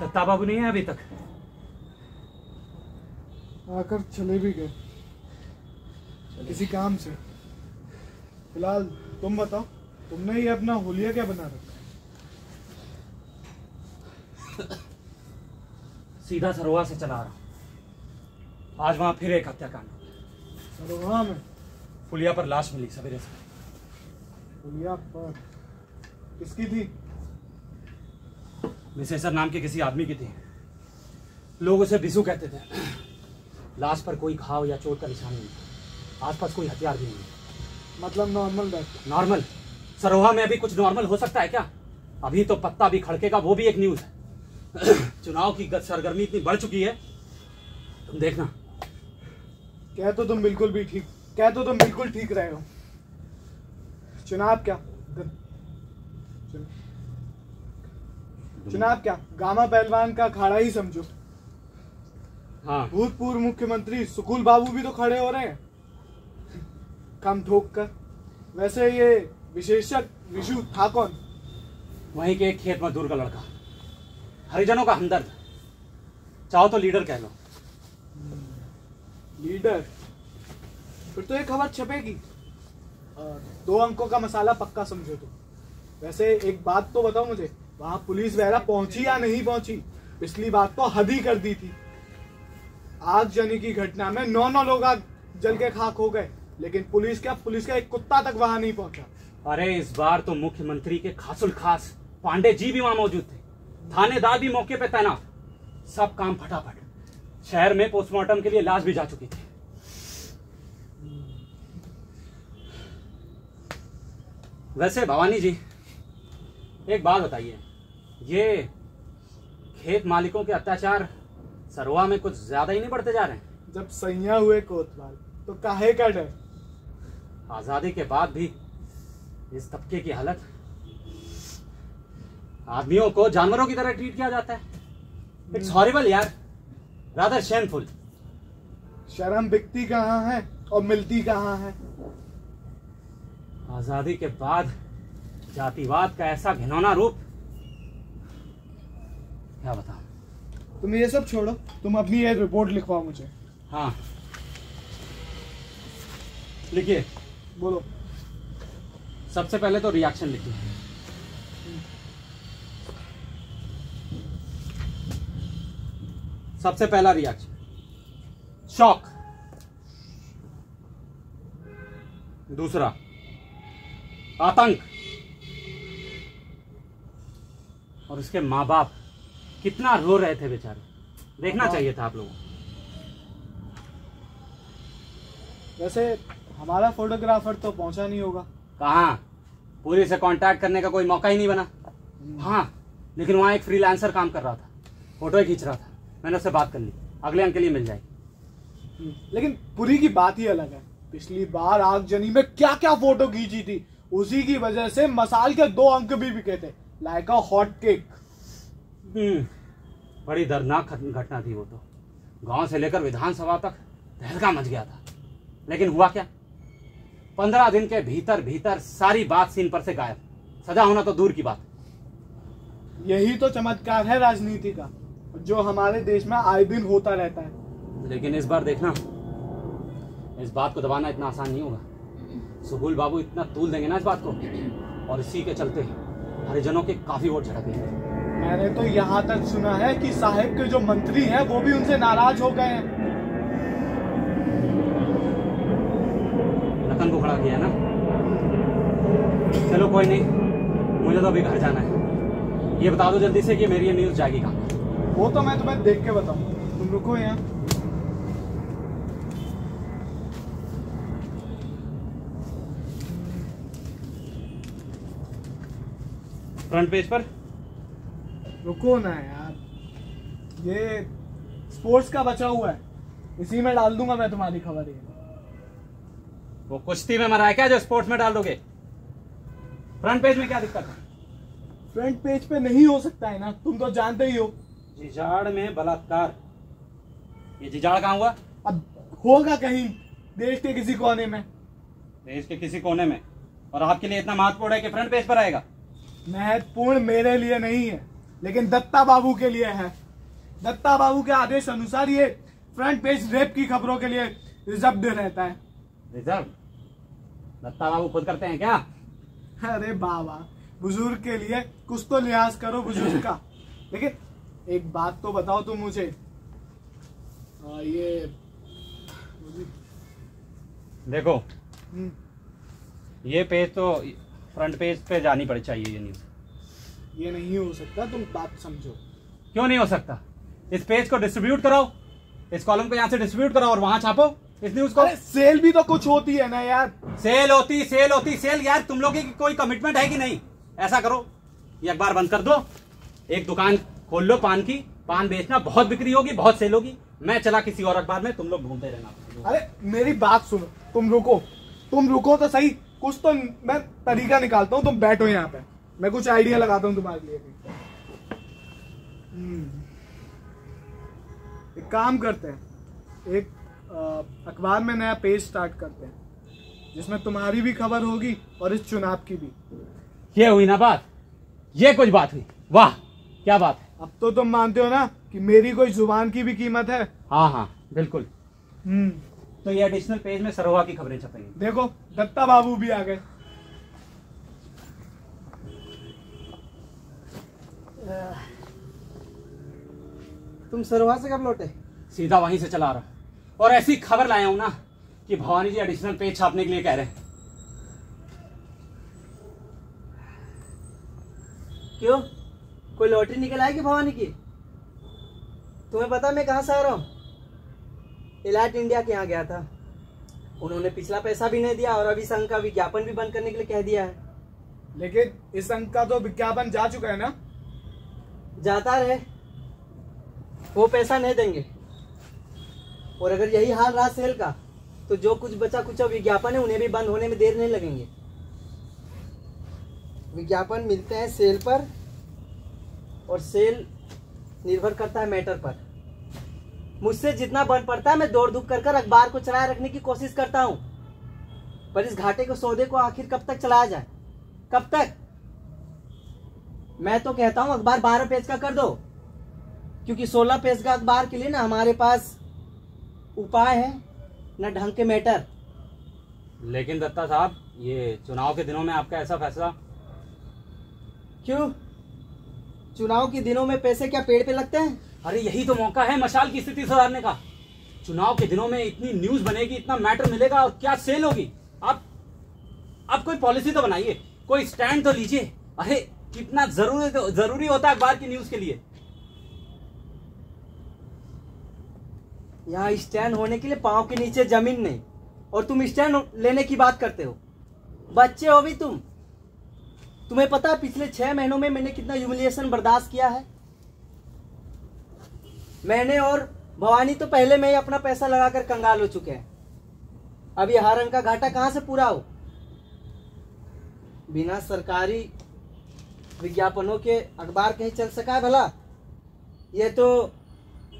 दत्ता बाबू नहीं है अभी तक? आकर चले भी गए किसी काम से। फिलहाल तुम बताओ, तुमने ये अपना हुलिया क्या बना रखा? सीधा सरोवा से चला रहा हूँ। आज वहां फिर एक हत्याकांड। सरोवा में? पुलिया पर लाश मिली सवेरे से। पुलिया पर किसकी थी? विशेषर नाम के किसी आदमी की थी। लोग उसे बिसू कहते थे। लाश पर कोई घाव या चोट का निशान नहीं, आसपास कोई हथियार भी नहीं। मतलब नॉर्मल डेथ? नॉर्मल? सरोहा में अभी कुछ नॉर्मल हो सकता है क्या? अभी तो पत्ता भी खड़केगा, वो भी एक न्यूज है। चुनाव की सरगर्मी इतनी बढ़ चुकी है, तुम देखना। कह तो तुम बिल्कुल ठीक रहे हो। चुनाव क्या गामा पहलवान का अखाड़ा ही समझो। हाँ। भूतपूर्व मुख्यमंत्री सुकुल बाबू भी तो खड़े हो रहे हैं कम ठोक कर। वैसे ये विशेषक विशु था कौन? वहीं के एक खेत मजदूर का लड़का, हरिजनों का हमदर्द, चाहो तो लीडर कह लो। लीडर? फिर तो ये खबर छपेगी। 2 अंकों का मसाला पक्का समझो तुम। वैसे एक बात तो बताओ मुझे, वहां पुलिस वगैरह पहुंची या नहीं पहुंची? पिछली बार तो हद ही कर दी थी। आगजनी की घटना में 9 लोग आग जल के खाक हो गए, लेकिन पुलिस का एक कुत्ता तक वहां नहीं पहुंचा। अरे इस बार तो मुख्यमंत्री के खासुल खास पांडे जी भी वहां मौजूद थे, थानेदार भी मौके पे तैनात, सब काम फटाफट। शहर में पोस्टमार्टम के लिए लाश भी जा चुकी थी। वैसे भवानी जी, एक बात बताइए, ये खेत मालिकों के अत्याचार सरोवा में कुछ ज्यादा ही नहीं बढ़ते जा रहे हैं? जब सैया हुए कोतवाल तो काहे का डर? आजादी के बाद भी इस तबके की हालत, आदमियों को जानवरों की तरह ट्रीट किया जाता है। इट्स हॉरिबल यार, रादर शेमफुल। शर्म बिकती कहाँ है और मिलती कहाँ है? आजादी के बाद जातिवाद का ऐसा घिनौना रूप, क्या बताऊं। तुम ये सब छोड़ो, तुम अपनी ये रिपोर्ट लिखवाओ मुझे। हाँ लिखिए। बोलो। सबसे पहले तो रिएक्शन लिखिए। सबसे पहला रिएक्शन शॉक। दूसरा आतंक। और उसके माँ बाप कितना रो रहे थे बेचारे, देखना चाहिए था आप लोगों को। वैसे हमारा फोटोग्राफर तो पहुंचा नहीं होगा। कहाँ, पुलिस से कांटेक्ट करने का कोई मौका ही नहीं बना। हाँ, लेकिन वहाँ एक फ्रीलांसर काम कर रहा था, फोटो ही खींच रहा था। मैंने उससे बात कर ली, अगले अंक के लिए मिल जाएगी। लेकिन पूरी की बात ही अलग है। पिछली बार आगजनी में क्या क्या फोटो खींची थी, उसी की वजह से मसाल के 2 अंक भी बिके थे, लाइक अ हॉट केक। बड़ी दर्दनाक घटना थी वो तो। गांव से लेकर विधानसभा तक तहलका मच गया था। लेकिन हुआ क्या, 15 दिन के भीतर सारी बात सीन पर से गायब। सजा होना तो दूर की बात। यही तो चमत्कार है राजनीति का, जो हमारे देश में आए दिन होता रहता है। लेकिन इस बार देखना, इस बात को दबाना इतना आसान नहीं होगा। सुकुल बाबू इतना तूल देंगे ना इस बात को, और इसी के चलते हरिजनों के काफी वोट झड़केंगे। मैंने तो यहाँ तक सुना है कि साहिब के जो मंत्री हैं वो भी उनसे नाराज हो गए हैं। लखन को खड़ा किया ना। चलो कोई नहीं, मुझे तो अभी घर जाना है। ये बता दो जल्दी से कि मेरी ये न्यूज जाएगी कहाँ? वो तो मैं तुम्हें देख के बताऊँ, तुम रुको यहाँ। फ्रंट पेज पर। रुको ना यार, ये स्पोर्ट्स का बचा हुआ है, इसी में डाल दूंगा मैं तुम्हारी खबर। ये वो कुश्ती में मरा है क्या जो स्पोर्ट्स में डाल दोगे? फ्रंट पेज में क्या दिक्कत है? फ्रंट पेज पे नहीं हो सकता है ना, तुम तो जानते ही हो। जिजाड़ में बलात्कार, ये जिजाड़ कहाँ हुआ? अब होगा कहीं देश के किसी कोने में। देश के किसी कोने में? और आपके लिए इतना महत्वपूर्ण है कि फ्रंट पेज पर आएगा? महत्वपूर्ण मेरे लिए नहीं है, लेकिन दत्ता बाबू के लिए है। दत्ता बाबू के आदेश अनुसार ये फ्रंट पेज रेप की खबरों के लिए रिजर्व्ड रहता है। रिजर्व दत्ता बाबू खुद करते हैं क्या? अरे बाबा, बुजुर्ग के लिए कुछ तो लिहाज करो बुजुर्ग का। लेकिन एक बात तो बताओ तुम मुझे, ये देखो हम्म, ये पेज तो फ्रंट पेज पे जानी पड़ी चाहिए ये न्यूज। ये नहीं हो सकता, तुम बात समझो। क्यों नहीं हो सकता? इस पेज को डिस्ट्रीब्यूट कराओ, इस कॉलम को यहाँ से डिस्ट्रीब्यूट कराओ और वहां छापो इस न्यूज को। अरे सेल भी तो कुछ होती है ना यार। सेल यार, तुम लोगों की कोई कमिटमेंट है कि नहीं? ऐसा करो, ये अखबार बंद कर दो, एक दुकान खोल लो पान की, पान बेचना, बहुत बिक्री होगी, बहुत सेल होगी। मैं चला किसी और अखबार में, तुम लोग ढूंढते रहना। अरे मेरी बात सुनो, तुम रुको तो सही, कुछ तो मैं तरीका निकालता हूँ। तुम बैठो यहाँ पे, मैं कुछ आइडिया लगाता हूँ तुम्हारे लिए भी। एक काम करते हैं, एक अखबार में नया पेज स्टार्ट करते हैं जिसमें तुम्हारी भी खबर होगी और इस चुनाव की भी। ये हुई ना बात, ये कुछ बात हुई। वाह क्या बात है। अब तो तुम मानते हो ना कि मेरी कोई जुबान की भी कीमत है। हाँ हाँ बिल्कुल। तो ये एडिशनल पेज में सरोवा की खबरें छपेंगी। देखो दत्ता बाबू भी आ गए। तुम सरोहा से कब लौटे? सीधा वहीं से चला रहा, और ऐसी खबर लाया हूं ना कि भवानी जी एडिशनल पेज छापने के लिए कह रहे हैं। क्यों, कोई लॉटरी निकल आएगी भवानी की? तुम्हें पता मैं कहाँ से आ रहा हूँ? इलाइट इंडिया के यहाँ गया था, उन्होंने पिछला पैसा भी नहीं दिया और अभी संघ का विज्ञापन भी बंद करने के लिए कह दिया है। लेकिन इस अंक का तो विज्ञापन जा चुका है ना। जाता रहे, वो पैसा नहीं देंगे। और अगर यही हाल रहा सेल का, तो जो कुछ बचा कुछ विज्ञापन है उन्हें भी बंद होने में देर नहीं लगेंगे। विज्ञापन मिलते हैं सेल पर, और सेल निर्भर करता है मैटर पर। मुझसे जितना बन पड़ता है मैं दौड़ धूप कर कर अखबार को चलाए रखने की कोशिश करता हूं, पर इस घाटे को सौदे को आखिर कब तक चलाया जाए? कब तक? मैं तो कहता हूं अखबार 12 पेज का कर दो, क्योंकि 16 पेज का अखबार के लिए ना हमारे पास उपाय है न ढंग के मैटर। लेकिन दत्ता साहब, ये चुनाव के दिनों में आपका ऐसा फैसला? क्यों, चुनाव के दिनों में पैसे क्या पेड़ पे लगते हैं? अरे यही तो मौका है मशाल की स्थिति सुधारने का। चुनाव के दिनों में इतनी न्यूज बनेगी, इतना मैटर मिलेगा, और क्या सेल होगी। आप कोई पॉलिसी तो बनाइए, कोई स्टैंड तो लीजिए। अरे कितना जरूरी होता है अखबार की न्यूज के लिए। यहाँ स्टैंड होने के लिए पाँव के नीचे जमीन नहीं, और तुम स्टैंड लेने की बात करते हो। बच्चे हो भी तुम। तुम्हें पता है पिछले 6 महीनों में मैंने कितना ह्यूमिलिएशन बर्दाश्त किया है? मैंने और भवानी तो पहले में ही अपना पैसा लगाकर कंगाल हो चुके हैं। अब ये हर अंक का घाटा कहां से पूरा हो? बिना सरकारी विज्ञापनों के अखबार कहीं चल सका है भला? ये तो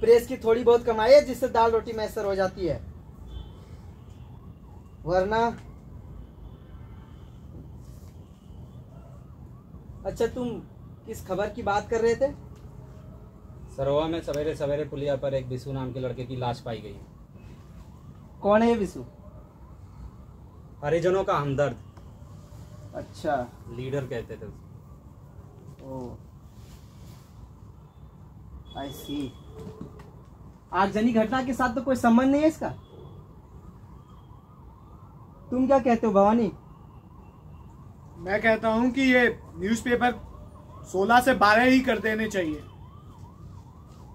प्रेस की थोड़ी बहुत कमाई है जिससे दाल रोटी मैसर हो जाती है, वरना। अच्छा, तुम किस खबर की बात कर रहे थे? सरोवा में सवेरे सवेरे पुलिया पर एक बिशु नाम के लड़के की लाश पाई गई। कौन है ये बिशु? हरिजनों का हमदर्द। अच्छा, लीडर कहते थे उसे। ओ, आई सी। आगजनी घटना के साथ तो कोई संबंध नहीं है इसका। तुम क्या कहते हो भवानी? मैं कहता हूं कि ये न्यूज़पेपर 16 से 12 ही कर देने चाहिए।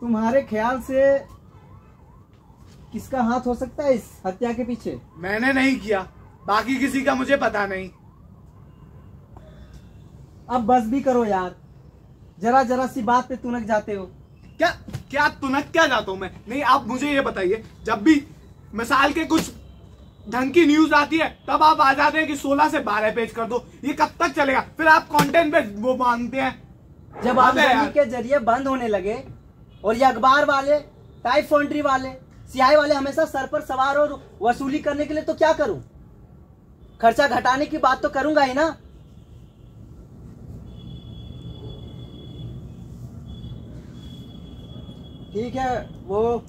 तुम्हारे ख्याल से किसका हाथ हो सकता है इस हत्या के पीछे? मैंने नहीं किया, बाकी किसी का मुझे पता नहीं। अब बस भी करो यार, जरा जरा सी बात पे तुनक जाते हो। क्या तुनक क्या जाता हूं मैं? नहीं, आप मुझे ये बताइए, जब भी मिसाल के कुछ ढंग की न्यूज आती है तब आप आ जाते हैं कि 16 से 12 पेज कर दो। ये कब तक चलेगा? फिर आप कंटेंट पे वो मांगते हैं। जब आमदनी के जरिए बंद होने लगे और ये अखबार वाले, टाइप फॉन्ट्री वाले, सियाही वाले हमेशा सर पर सवार और वसूली करने के लिए, तो क्या करूं? खर्चा घटाने की बात तो करूंगा ही ना। ठीक है, वो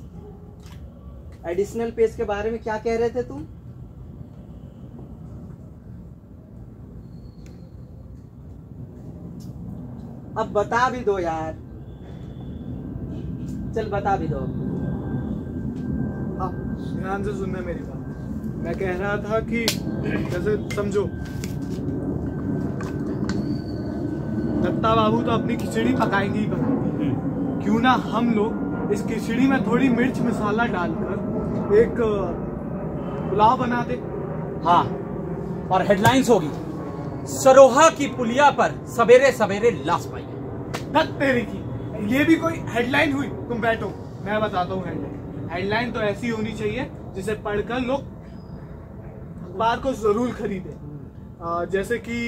एडिशनल पेज के बारे में क्या कह रहे थे तुम? अब बता भी दो यार, चल बता भी दो। हाँ, ध्यान से सुनना मेरी बात। मैं कह रहा था कि जैसे समझो, दत्ता बाबू तो अपनी खिचड़ी पकाएंगे ही पकाएंगे, क्यों ना हम लोग इस खिचड़ी में थोड़ी मिर्च मसाला डालकर एक पुलाव बना दे। हाँ, और हेडलाइंस होगी, सरोहा की पुलिया पर सवेरे सवेरे लाश पाई। धत तेरी की, ये भी कोई हेडलाइन हुई? तुम बैठो, मैं बताता हूँ हेडलाइन। हेडलाइन तो ऐसी होनी चाहिए जिसे पढ़कर लोग अखबार को जरूर खरीदे। जैसे कि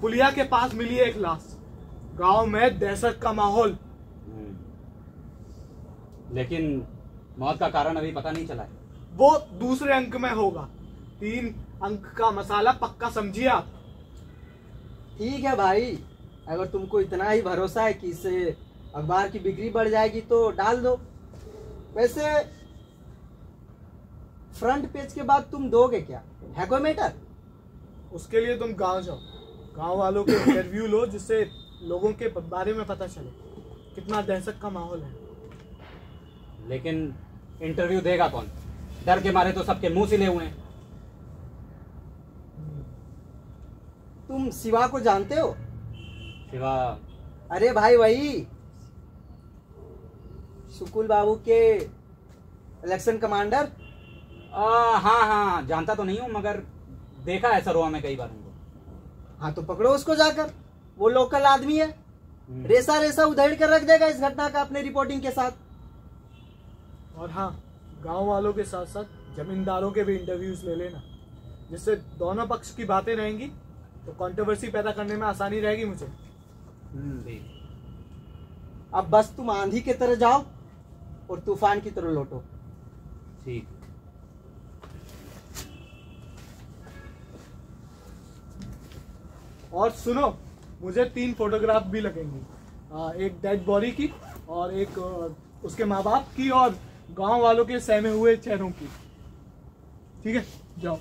पुलिया के पास मिली एक लाश, गांव में दहशत का माहौल। लेकिन मौत का कारण अभी पता नहीं चला है। वो दूसरे अंक में होगा। 3 अंक का मसाला पक्का समझिए आप। ठीक है भाई, अगर तुमको इतना ही भरोसा है कि इससे अखबार की बिक्री बढ़ जाएगी तो डाल दो। वैसे फ्रंट पेज के बाद तुम दोगे क्या? है कोई मैटर? उसके लिए तुम गांव जाओ, गांव वालों के इंटरव्यू लो, जिससे लोगों के बारे में पता चले कितना दहशत का माहौल है। लेकिन इंटरव्यू देगा कौन? डर के मारे तो सबके मुंह सिले हुए हैं। तुम शिवा को जानते हो? शिवा? अरे भाई वही सुकुल बाबू के इलेक्शन कमांडर। हाँ हाँ, जानता तो नहीं हूँ, मगर देखा है सरोहा में कई बार उनको। हाँ तो पकड़ो उसको जाकर, वो लोकल आदमी है, रेसा रेसा उधेड़ कर रख देगा इस घटना का अपने रिपोर्टिंग के साथ। और हाँ, गांव वालों के साथ साथ जमींदारों के भी इंटरव्यूज ले लेना, जिससे दोनों पक्ष की बातें रहेंगी तो कंट्रोवर्सी पैदा करने में आसानी रहेगी मुझे। अब बस तुम आंधी की तरह जाओ और तूफान की तरह लौटो। ठीक। और सुनो, मुझे 3 फोटोग्राफ भी लगेंगी, एक डेड बॉडी की और एक उसके माँ बाप की और गांव वालों के सहमे हुए चेहरों की। ठीक है, जाओ।